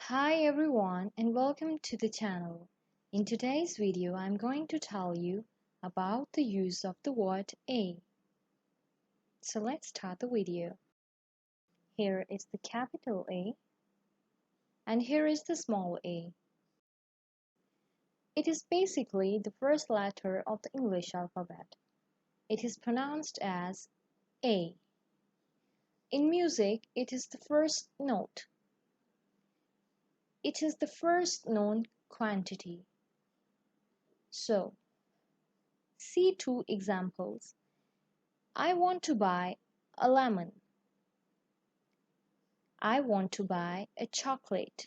Hi everyone and welcome to the channel. In today's video I'm going to tell you about the use of the word a. So let's start the video. Here is the capital A and here is the small a. It is basically the first letter of the English alphabet. It is pronounced as A. In music it is the first note. It is the first known quantity. So, see two examples. I want to buy a lemon. I want to buy a chocolate.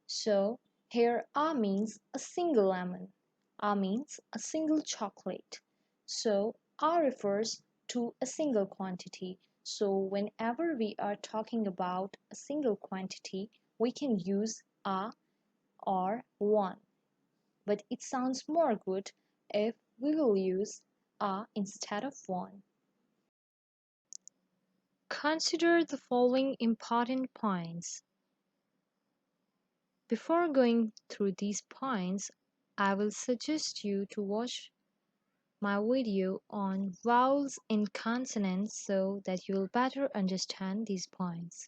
So here A means a single lemon. A means a single chocolate. So A refers to a single quantity. So whenever we are talking about a single quantity, we can use a or one. But it sounds more good if we will use a instead of one. Consider the following important points. Before going through these points, I will suggest you to watch my video on vowels in consonants so that you will better understand these points.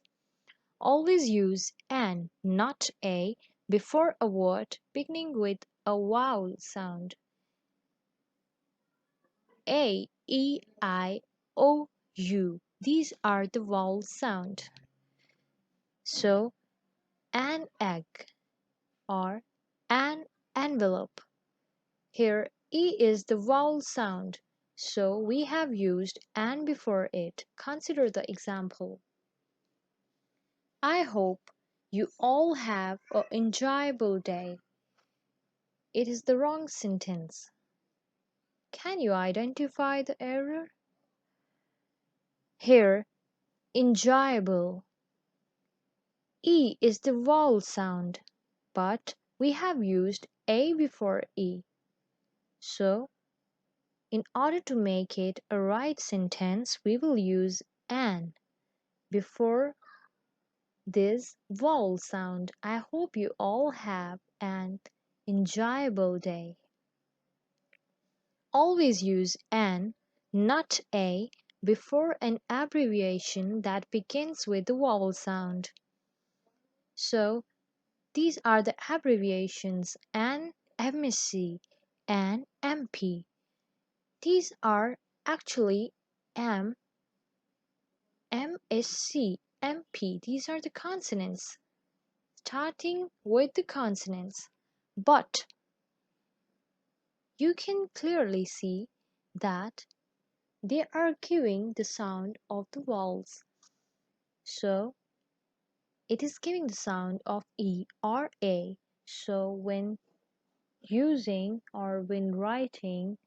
Always use an, not a, before a word beginning with a vowel sound. A, E, I, O, U. These are the vowel sound. So, an egg or an envelope. Here E is the vowel sound, so we have used an before it. Consider the example. I hope you all have an enjoyable day. It is the wrong sentence. Can you identify the error? Here, enjoyable. E is the vowel sound, but we have used A before E. So, in order to make it a right sentence, we will use an before this vowel sound. I hope you all have an enjoyable day. Always use an, not a, before an abbreviation that begins with the vowel sound. So, these are the abbreviations AN, MSc, and MP. These are actually M, MSc, MP. These are the consonants, starting with the consonants. But you can clearly see that they are giving the sound of the vowels. So it is giving the sound of E or A. So when using or when writing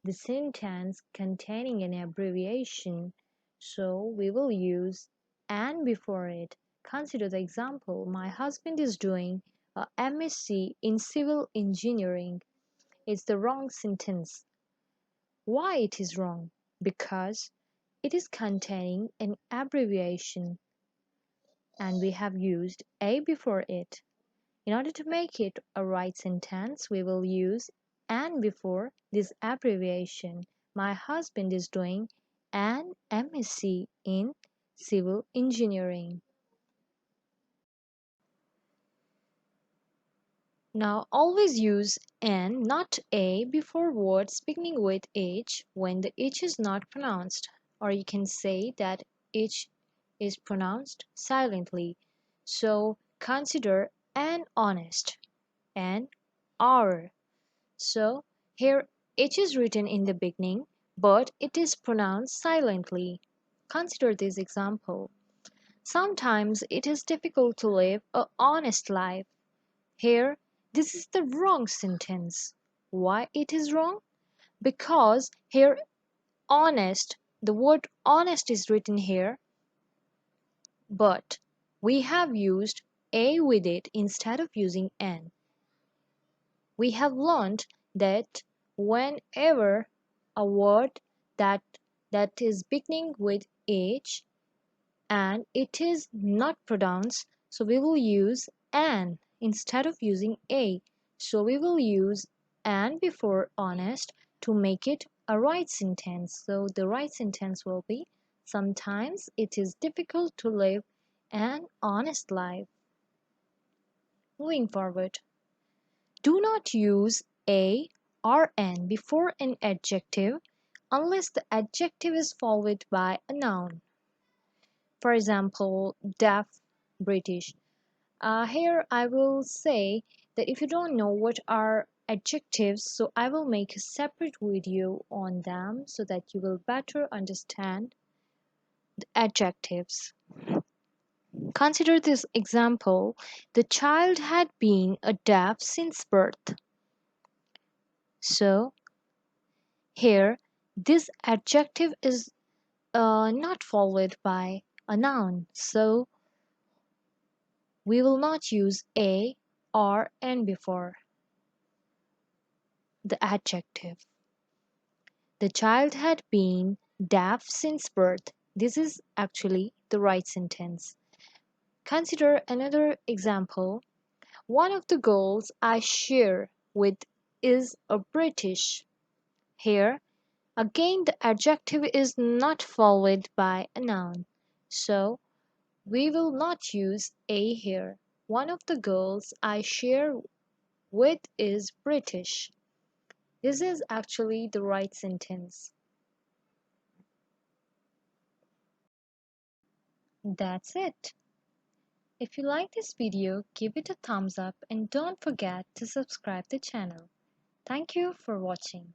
the sentence containing an abbreviation, so we will use an before it. Consider the example. My husband is doing a MSc in civil engineering. It's the wrong sentence. Why it is wrong? Because it is containing an abbreviation and we have used a before it. In order to make it a right sentence, we will use an before this abbreviation. My husband is doing an MSc in civil engineering. Now always use an, not a, before words beginning with H when the H is not pronounced, or you can say that H is pronounced silently. So consider an honest, an hour. So here H is written in the beginning, but it is pronounced silently. Consider this example. Sometimes it is difficult to live an honest life. Here, this is the wrong sentence. Why it is wrong? Because here honest, the word honest is written here, but we have used a with it instead of using an. We have learned that whenever a word that is beginning with H and it is not pronounced, So we will use an instead of using a. So we will use an before honest to make it a right sentence. So the right sentence will be, sometimes it is difficult to live an honest life. Moving forward, do not use a or an before an adjective unless the adjective is followed by a noun. For example, deaf, British. Here I will say that if you don't know what are adjectives, so I will make a separate video on them so that you will better understand the adjectives. Consider this example. The child had been a deaf since birth. So here this adjective is not followed by a noun. So we will not use a or an before the adjective. The child had been deaf since birth. This is actually the right sentence. Consider another example. One of the girls I share with is a British. Here, again the adjective is not followed by a noun. So, we will not use a here. One of the girls I share with is British. This is actually the right sentence. That's it. If you like this video, give it a thumbs up and don't forget to subscribe the channel. Thank you for watching.